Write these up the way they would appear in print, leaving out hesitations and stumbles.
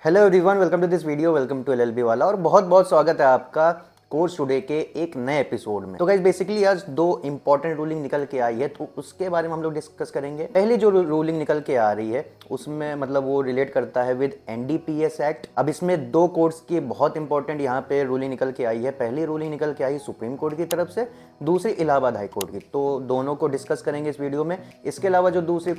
Hello everyone, welcome to this video, welcome to LLB वाला। और बहुत बहुत स्वागत है आपका कोर्स टुडे के एक नए एपिसोड में। तो गाइस बेसिकली आज दो इंपॉर्टेंट रूलिंग निकल के आई है, तो उसके बारे में हम लोग डिस्कस करेंगे। पहली जो रूलिंग निकल के आ रही है उसमें मतलब वो रिलेट करता है विद एनडीपीएस एक्ट। अब इसमें दो कोर्ट्स की बहुत इंपॉर्टेंट यहाँ पे रूलिंग निकल के आई है। पहली रूलिंग निकल के आई सुप्रीम कोर्ट की तरफ से, दूसरी इलाहाबाद हाई कोर्ट की। तो दोनों को डिस्कस करेंगे इस वीडियो में। इसके अलावा जो दूसरी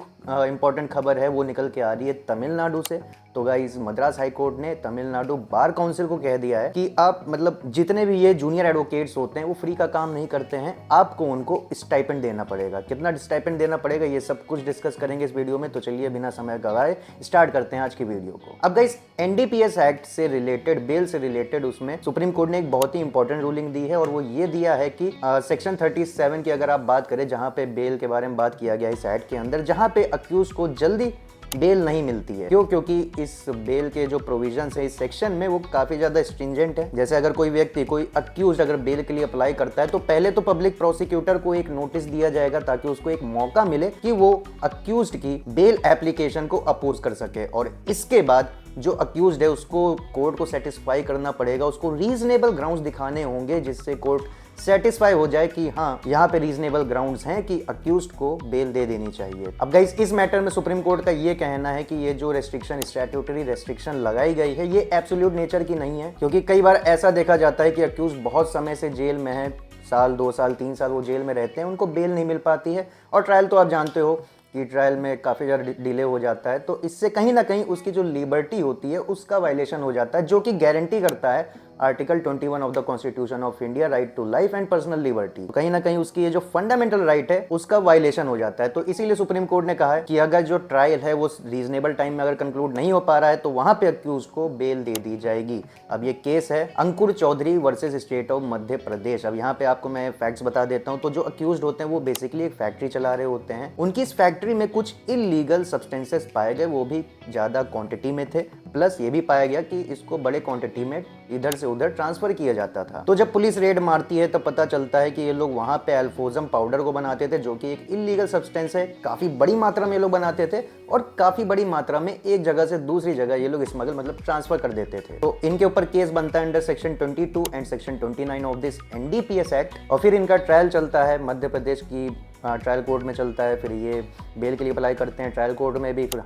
इंपॉर्टेंट खबर है वो निकल के आ रही है तमिलनाडु से। तो गाइस मद्रास हाई कोर्ट ने तमिलनाडु बार काउंसिल को कह दिया है कि आप मतलब जितने भी ये जूनियर एडवोकेट्स होते हैं वो फ्री का काम नहीं करते हैं, आपको उनको स्टाइपेंड देना पड़ेगा। कितना स्टाइपेंड देना पड़ेगा ये सब कुछ डिस्कस करेंगे इस वीडियो में। तो चलिए बिना समय गवाए स्टार्ट करते हैं आज की वीडियो को। अब गाइस एनडीपीएस एक्ट से रिलेटेड, बेल से रिलेटेड, उसमें सुप्रीम कोर्ट ने एक बहुत ही इंपॉर्टेंट रूलिंग दी है और वो ये दिया है कि सेक्शन 37 की अगर आप बात करें, जहां पे बेल के बारे में बात किया गया इस एक्ट के अंदर, जहां पे अक्यूज को जल्दी बेल नहीं मिलती है। क्यों? क्योंकि इस बेल के जो प्रोविजंस है इस सेक्शन में वो काफी ज्यादा स्ट्रिंजेंट है। जैसे अगर कोई व्यक्ति, कोई अक्यूज अगर बेल के लिए अप्लाई करता है तो पहले तो पब्लिक प्रोसिक्यूटर को एक नोटिस दिया जाएगा ताकि उसको एक मौका मिले कि वो अक्यूज्ड की बेल एप्लीकेशन को अपोज कर सके। और इसके बाद जो अक्यूज्ड है उसको कोर्ट को सेटिस्फाई करना पड़ेगा, उसको रीजनेबल ग्राउंड्स दिखाने होंगे जिससे कोर्ट सेटिस्फाई हो जाए कि हाँ यहाँ पे रीजनेबल ग्राउंड्स हैं कि अक्यूज्ड को बेल दे देनी चाहिए। अब गाइस इस मैटर में सुप्रीम कोर्ट का ये कहना है कि ये जो रेस्ट्रिक्शन, स्टैट्यूटरी रेस्ट्रिक्शन लगाई गई है ये एब्सोल्यूट नेचर की नहीं है। क्योंकि कई बार ऐसा देखा जाता है कि अक्यूज्ड बहुत समय से जेल में है, साल, 2 साल, 3 साल वो जेल में रहते हैं, उनको बेल नहीं मिल पाती है। और ट्रायल तो आप जानते हो कि ट्रायल में काफ़ी ज़्यादा डिले हो जाता है, तो इससे कहीं ना कहीं उसकी जो लिबर्टी होती है उसका वायलेशन हो जाता है, जो कि गारंटी करता है article 21 of the constitution of India, right to life and personal liberty. कहीं ना कहीं उसकी ये जो फंडामेंटल राइट है उसका वायलेशन हो जाता है। तो इसीलिए सुप्रीम कोर्ट ने कहा है कि अगर जो ट्रायल है वो रीजनेबल टाइम में अगर कंक्लूड नहीं हो पा रहा है तो वहां पे अक्यूज को बेल दे दी जाएगी। अब ये केस है अंकुर Chaudhary versus state of Madhya Pradesh. अब यहाँ पे आपको मैं फैक्ट्स बता देता हूँ। तो जो अक्यूज होते हैं वो बेसिकली एक फैक्ट्री चला रहे होते हैं, उनकी इस फैक्ट्री में कुछ इलीगल सब्सटेंसेस पाए गए, वो भी ज्यादा क्वांटिटी में थे। प्लस ये भी पाया गया कि इसको बड़े क्वांटिटी में इधर से उधर ट्रांसफर किया जाता था। तो जब पुलिस रेड मारती है तब पता चलता है कि ये लोग वहां पे अल्फोजम पाउडर को बनाते थे, जो कि एक इलीगल सब्सटेंस है। काफी बड़ी मात्रा में ये लोग बनाते थे और काफी बड़ी मात्रा में एक जगह से दूसरी जगह ये लोग स्मगल मतलब ट्रांसफर कर देते थे। तो इनके ऊपर केस बनता है under section 22 and section 29 of this NDPS act. और फिर इनका ट्रायल चलता है मध्य प्रदेश की ट्रायल कोर्ट में चलता है। फिर ये बेल के लिए अप्लाई करते हैं ट्रायल कोर्ट में भी, फिर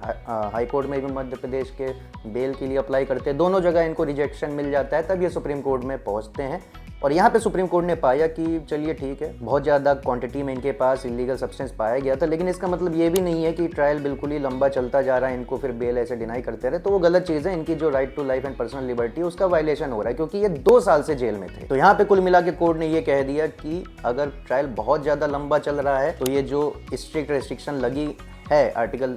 हाई कोर्ट में भी मध्य प्रदेश के बेल के लिए अप्लाई करते हैं। दोनों जगह इनको रिजेक्शन मिल जाता है, तब ये सुप्रीम कोर्ट में पहुंचते हैं। और यहाँ पे सुप्रीम कोर्ट ने पाया कि चलिए ठीक है, बहुत ज़्यादा क्वांटिटी में इनके पास इलीगल सब्सटेंस पाया गया था, लेकिन इसका मतलब ये भी नहीं है कि ट्रायल बिल्कुल ही लंबा चलता जा रहा है, इनको फिर बेल ऐसे डिनाई करते रहे। तो वो गलत चीज़ है। इनकी जो right to life and personal liberty उसका वायलेशन हो रहा है, क्योंकि ये 2 साल से जेल में थे। तो यहाँ पे कुल मिला के कोर्ट ने ये कह दिया कि अगर ट्रायल बहुत ज़्यादा लंबा चल रहा है तो ये जो स्ट्रिक्ट रेस्ट्रिक्शन लगी है आर्टिकल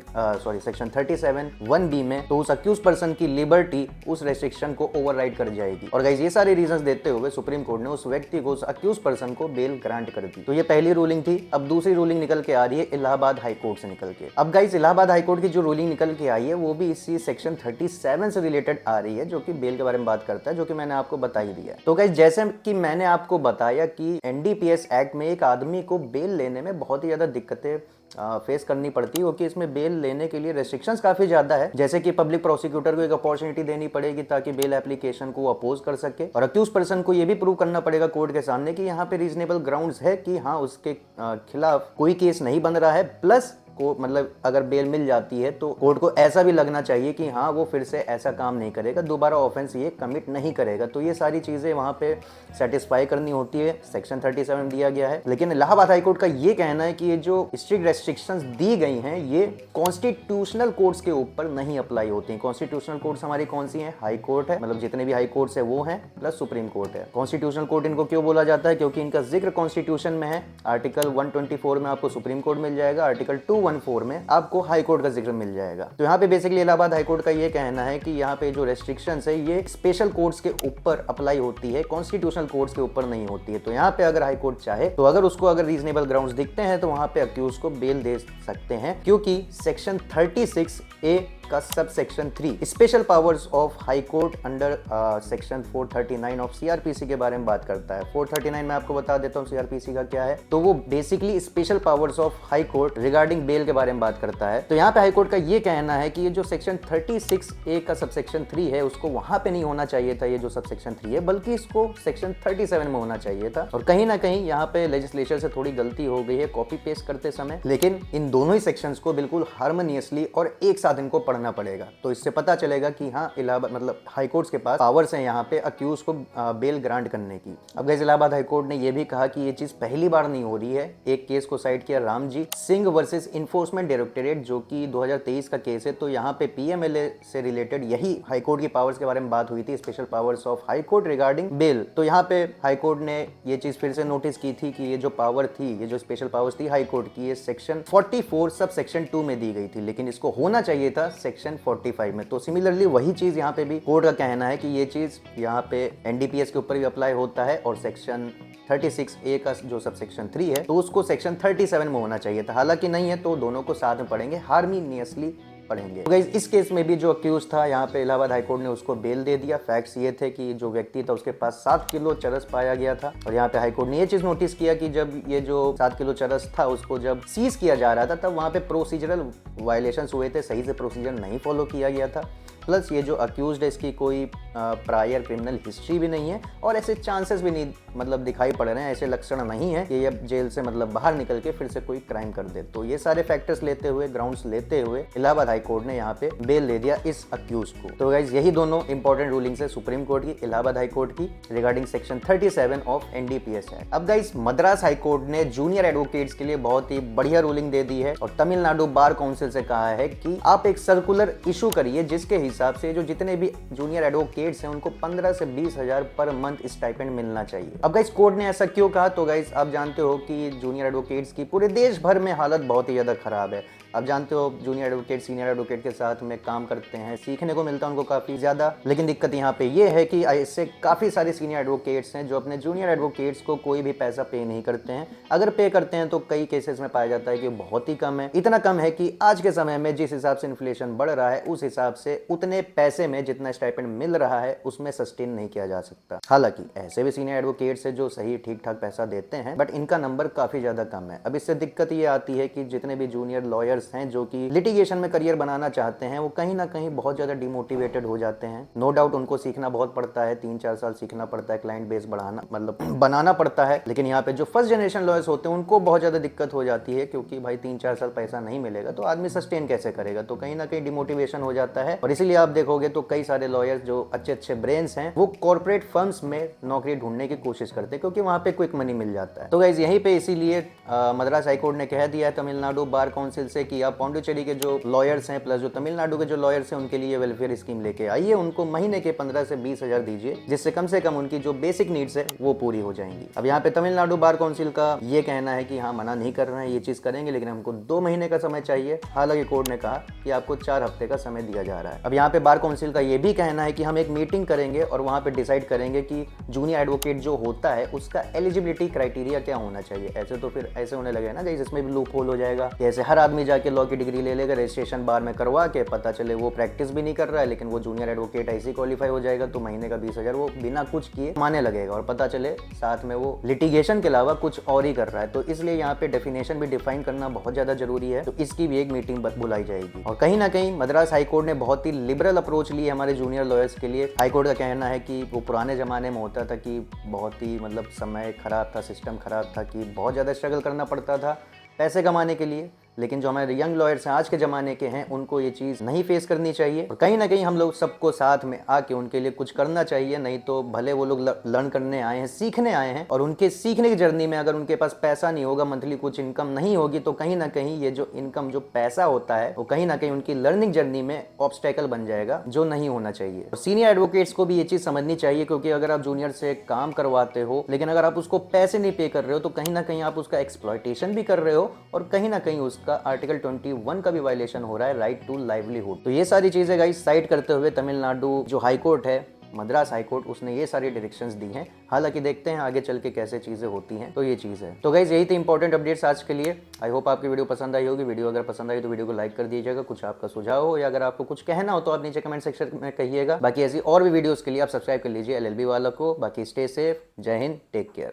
सेक्शन 37(1)(b) में, तो उस अक्यूज पर्सन की लिबर्टी उस रेस्ट्रिक्शन को ओवरराइड कर जाएगी। और गाइस ये सारे रीजंस देते हुए सुप्रीम कोर्ट ने उस व्यक्ति को, उस अक्यूज पर्सन को बेल ग्रांट कर दी। तो ये पहली रूलिंग थी। अब दूसरी रूलिंग निकल के आ रही है इलाहाबाद हाई कोर्ट से निकल के। अब गाइस इलाहाबाद हाई कोर्ट की जो रूलिंग निकल के आई है वो भी इसी सेक्शन 37 से रिलेटेड आ रही है, जो कि बेल के बारे में बात करता है, जो कि मैंने आपको बता ही दिया। तो गाइस जैसे कि मैंने आपको बताया कि एनडीपीएस एक्ट में एक आदमी को बेल लेने में बहुत ही ज्यादा दिक्कतें फेस करनी पड़ती है, क्योंकि इसमें बेल लेने के लिए रेस्ट्रिक्शंस काफी ज्यादा है। जैसे कि पब्लिक प्रोसिक्यूटर को एक अपॉर्चुनिटी देनी पड़ेगी ताकि बेल एप्लीकेशन को अपोज कर सके, और अक्यूज पर्सन को ये भी प्रूव करना पड़ेगा कोर्ट के सामने कि यहाँ पे रीजनेबल ग्राउंड्स है कि हाँ उसके खिलाफ कोई केस नहीं बन रहा है। प्लस को मतलब अगर बेल मिल जाती है तो कोर्ट को ऐसा भी लगना चाहिए कि हाँ वो फिर से ऐसा काम नहीं करेगा, दोबारा ऑफेंस ये कमिट नहीं करेगा। तो ये सारी चीजें वहां पे सेटिस्फाई करनी होती है, सेक्शन 37 दिया गया है। लेकिन इलाहाबाद हाई कोर्ट का ये कहना है कि ये जो स्ट्रिक्ट रेस्ट्रिक्शंस दी गई हैं ये कॉन्स्टिट्यूशनल कोर्ट्स के ऊपर नहीं अप्लाई होती हैं। कॉन्स्टिट्यूशनल कोर्ट्स हमारी कौन सी है? हाई कोर्ट है, मतलब जितने भी हाई कोर्ट्स है वो हैं, प्लस सुप्रीम कोर्ट है। कॉन्स्टिट्यूशनल कोर्ट इनको क्यों बोला जाता है? क्योंकि इनका जिक्र कॉन्स्टिट्यूशन में है। आर्टिकल 124 में आपको सुप्रीम कोर्ट मिल जाएगा, आर्टिकल 214 में आपको हाई कोर्ट का जिक्र मिल जाएगा। तो यहाँ पे बेसिकली इलाहाबाद हाई कोर्ट का ये कहना है कि यहाँ पे जो रेस्ट्रिक्शंस है ये स्पेशल कोर्ट्स के ऊपर अप्लाई होती है, कॉन्स्टिट्यूशनल कोर्ट्स के ऊपर नहीं होती है। तो यहाँ पे अगर हाई कोर्ट चाहे तो अगर उसको अगर रीजनेबल ग्राउंड्स दिखते हैं तो वहां पे अक्यूज को बेल दे सकते हैं, क्योंकि सेक्शन 36A का sub section 3 special powers of high court under section 439 of CrPC के बारे में बात करता है। 439 में आपको बता देता हूँ सीआरपीसी का क्या है। तो वो basically special powers of high court regarding bail के बारे में बात करता है। तो यहाँ पे हाई कोर्ट का ये कहना है कि ये जो सेक्शन 36A का सब सेक्शन 3 है उसको वहां पे नहीं होना चाहिए था, ये जो सब सेक्शन 3 है, बल्कि इसको सेक्शन 37 में होना चाहिए था। और कहीं ना कहीं यहाँ पे लेजिस्लेचर से थोड़ी गलती हो गई है कॉपी पेस्ट करते समय, लेकिन इन दोनों ही सेक्शंस को बिल्कुल हार्मोनियसली और एक साथ इनको पढ़ना पड़ेगा। तो इससे पता चलेगा कि हाँ इलाहाबाद मतलब हाई कोर्ट के पास पावर्स हैं यहाँ पे अक्यूज को बेल ग्रांट करने की। अब गाइस इलाहाबाद हाई कोर्ट ने यह भी कहा कि ये चीज पहली बार नहीं हो रही है। एक केस को साइड किया Ramji Singh versus enforcement directorate, जो कि 2023 का केस है। तो यहाँ पे पीएमएलए से रिलेटेड यही हाई कोर्ट की पावर्स के बारे में बात हुई थी, special powers of high court regarding bail. तो यहाँ पे हाई कोर्ट ने ये चीज फिर से नोटिस की थी कि ये जो पावर थी, ये जो स्पेशल पावर्स थी हाई कोर्ट की, ये सेक्शन 44 सब सेक्शन 2 में दी गई थी, लेकिन इसको होना चाहिए था सेक्शन 45 में। तो सिमिलरली वही चीज यहाँ पे भी कोर्ट का कहना है कि ये चीज यहाँ पे एनडीपीएस के ऊपर भी अप्लाई होता है और सेक्शन 36A का जो सब सेक्शन 3 है तो उसको सेक्शन 37 में होना चाहिए था। हालांकि नहीं है, तो दोनों को साथ में पढ़ेंगे, हार्मोनियसली पढ़ेंगे। तो गाइस इस केस में भी जो अक्यूज था यहाँ पे इलाहाबाद हाईकोर्ट ने उसको बेल दे दिया। फैक्ट्स ये थे कि जो व्यक्ति था उसके पास 7 किलो चरस पाया गया था। और यहाँ पे हाईकोर्ट ने ये चीज नोटिस किया कि जब ये जो 7 किलो चरस था उसको जब सीज किया जा रहा था तब वहाँ पे प्रोसीजरल वायलेशंस हुए थे, सही से प्रोसीजर नहीं फॉलो किया गया था। प्लस ये जो अक्यूज्ड है इसकी कोई प्रायर क्रिमिनल हिस्ट्री भी नहीं है और ऐसे चांसेस भी नहीं मतलब दिखाई पड़ रहे हैं, ऐसे लक्षण नहीं है कि ये जेल से मतलब बाहर निकल के फिर से कोई क्राइम कर दे। तो ये सारे फैक्टर्स लेते हुए, ग्राउंड्स लेते हुए इलाहाबाद हाई कोर्ट ने यहाँ पे बेल दे दिया इस अक्यूज को। तो गाइज यही दोनों इंपॉर्टेंट रूलिंग्स है सुप्रीम कोर्ट की, इलाहाबाद हाई कोर्ट की regarding section 37 of NDPS act. अब गाइज मद्रास हाई कोर्ट ने जूनियर एडवोकेट्स के लिए बहुत ही बढ़िया रूलिंग दे दी है और तमिलनाडु बार काउंसिल से कहा है कि आप एक सर्कुलर इशू करिए जिसके हिसाब से जो जितने भी जूनियर एडवोकेट्स हैं उनको 15 से 20 हजार पर मंथ स्टाइपेंड मिलना चाहिए। अब गाइस कोर्ट ने ऐसा क्यों कहा? तो गाइस आप जानते हो कि जूनियर एडवोकेट्स की पूरे देश भर में हालत बहुत ही ज्यादा खराब है। आप जानते हो जूनियर एडवोकेट सीनियर एडवोकेट के साथ में काम करते हैं, सीखने को मिलता है उनको काफी ज्यादा, लेकिन दिक्कत यहाँ पे ये है कि ऐसे काफी सारे सीनियर एडवोकेट्स हैं जो अपने जूनियर एडवोकेट्स को कोई भी पैसा पे नहीं करते हैं। अगर पे करते हैं तो कई केसेस में पाया जाता है कि बहुत ही कम है। इतना कम है कि आज के समय में जिस हिसाब से इन्फ्लेशन बढ़ रहा है उस हिसाब से उतने पैसे में जितना स्टाइपेंड मिल रहा है उसमें सस्टेन नहीं किया जा सकता। हालांकि ऐसे भी सीनियर एडवोकेट्स हैं जो सही ठीक ठाक पैसा देते हैं, बट इनका नंबर काफी ज्यादा कम है। अब इससे दिक्कत ये आती है कि जितने भी जूनियर लॉयर्स हैं जो कि लिटिगेशन में करियर बनाना चाहते हैं वो कहीं ना कहीं बहुत ज्यादा डिमोटिवेटेड हो जाते हैं। नो डाउट उनको सीखना बहुत पड़ता है, 3-4 साल सीखना पड़ता है, क्लाइंट बेस बढ़ाना मतलब बनाना पड़ता है। लेकिन यहाँ पे जो फर्स्ट जनरेशन लॉयर्स होते हैं उनको बहुत ज्यादा दिक्कत हो जाती है क्योंकि भाई 3-4 साल पैसा नहीं मिलेगा तो आदमी सस्टेन कैसे करेगा, तो कहीं ना कहीं डिमोटिवेशन हो जाता है। और इसीलिए आप देखोगे तो कई सारे लॉयर्स जो अच्छे अच्छे ब्रेन्स हैं वो कॉर्पोरेट फर्म्स में नौकरी ढूंढने की कोशिश करते हैं क्योंकि वहां पे क्विक मनी मिल जाता है। तो गाइस यहीं पे इसीलिए मद्रास हाईकोर्ट ने कह दिया है तमिलनाडु बार काउंसिल से कि आप पौंडुचेरी के जो लॉयर्स हैं प्लस जो तमिलनाडु के जो लॉयर्स हैं उनके लिए वेलफेयर स्कीम लेके आइए, उनको महीने के 15 से 20 हजार दीजिए जिससे कम से कम उनकी जो बेसिक नीड्स है वो पूरी हो जाएंगी। अब यहाँ पे तमिलनाडु बार काउंसिल का ये कहना है कि हाँ मना नहीं कर रहे हैं, ये चीज करेंगे लेकिन हमको 2 महीने का समय चाहिए। हालांकि कोर्ट ने कहा कि आपको 4 हफ्ते का समय दिया जा रहा है। अब यहाँ पे बार काउंसिल का ये भी कहना है कि हम एक मीटिंग करेंगे और वहां पे डिसाइड करेंगे कि जूनियर एडवोकेट जो होता है उसका एलिजिबिलिटी क्राइटेरिया क्या होना चाहिए। ऐसे तो फिर ऐसे होने लगे ना गाइस, इसमें भी लूप होल हो जाएगा। ऐसे हर आदमी जाके लॉ की डिग्री ले लेगा, रजिस्ट्रेशन बार में करवा के पता चले वो प्रैक्टिस भी नहीं कर रहा है लेकिन वो जूनियर एडवोकेट ऐसे क्वालिफाई हो जाएगा तो महीने का 20 हजार वो बिना कुछ किए माने लगेगा और पता चले साथ में वो लिटिगेशन के अलावा कुछ और ही कर रहा है। तो इसलिए यहाँ पे डेफिनेशन भी डिफाइन करना बहुत ज्यादा जरूरी है। तो इसकी भी एक मीटिंग बुलाई जाएगी। और कहीं ना कहीं मद्रास हाईकोर्ट ने बहुत ही लिबरल अप्रोच ली हमारे जूनियर लॉयर्स के लिए। हाईकोर्ट का कहना है कि वो पुराने जमाने में होता था कि बहुत ही मतलब समय खराब था, सिस्टम खराब था कि बहुत ज़्यादा स्ट्रगल करना पड़ता था पैसे कमाने के लिए, लेकिन जो हमारे यंग लॉयर्स हैं आज के ज़माने के हैं उनको ये चीज़ नहीं फेस करनी चाहिए। और कहीं ना कहीं हम लोग सबको साथ में आके उनके लिए कुछ करना चाहिए। नहीं तो भले वो लोग लर्न करने आए हैं, सीखने आए हैं और उनके सीखने की जर्नी में अगर उनके पास पैसा नहीं होगा, मंथली कुछ इनकम नहीं होगी तो कहीं ना कहीं ये जो इनकम जो पैसा होता है वो कहीं ना कहीं उनकी लर्निंग जर्नी में ऑब्स्टेकल बन जाएगा, जो नहीं होना चाहिए। और सीनियर एडवोकेट्स को भी ये चीज़ समझनी चाहिए क्योंकि अगर आप जूनियर से काम करवाते हो लेकिन अगर आप उसको पैसे नहीं पे कर रहे हो तो कहीं ना कहीं आप उसका एक्सप्लॉयटेशन भी कर रहे हो और कहीं ना कहीं उसका आर्टिकल 21 का भी वायलेशन हो रहा है, राइट टू लाइवलीहुड। तो ये सारी चीजें गाइस साइड करते हुए तमिलनाडु जो हाई कोर्ट है मद्रास हाईकोर्ट उसने ये सारी डायरेक्शंस दी हैं। हालांकि देखते हैं आगे चल के कैसे चीज़ें होती हैं। तो ये चीज़ है। तो गाइज यही थी इंपॉर्टेंट अपडेट्स आज के लिए। आई होप आपकी वीडियो पसंद आई होगी। वीडियो अगर पसंद आई तो वीडियो को लाइक कर दीजिएगा। कुछ आपका सुझाव हो या अगर आपको कुछ कहना हो तो आप नीचे कमेंट सेक्शन में कहिएगा। बाकी ऐसी और भी वीडियोज़ के लिए आप सब्सक्राइब कर लीजिए LLB वाला को। बाकी स्टे सेफ, जय हिंद, टेक केयर।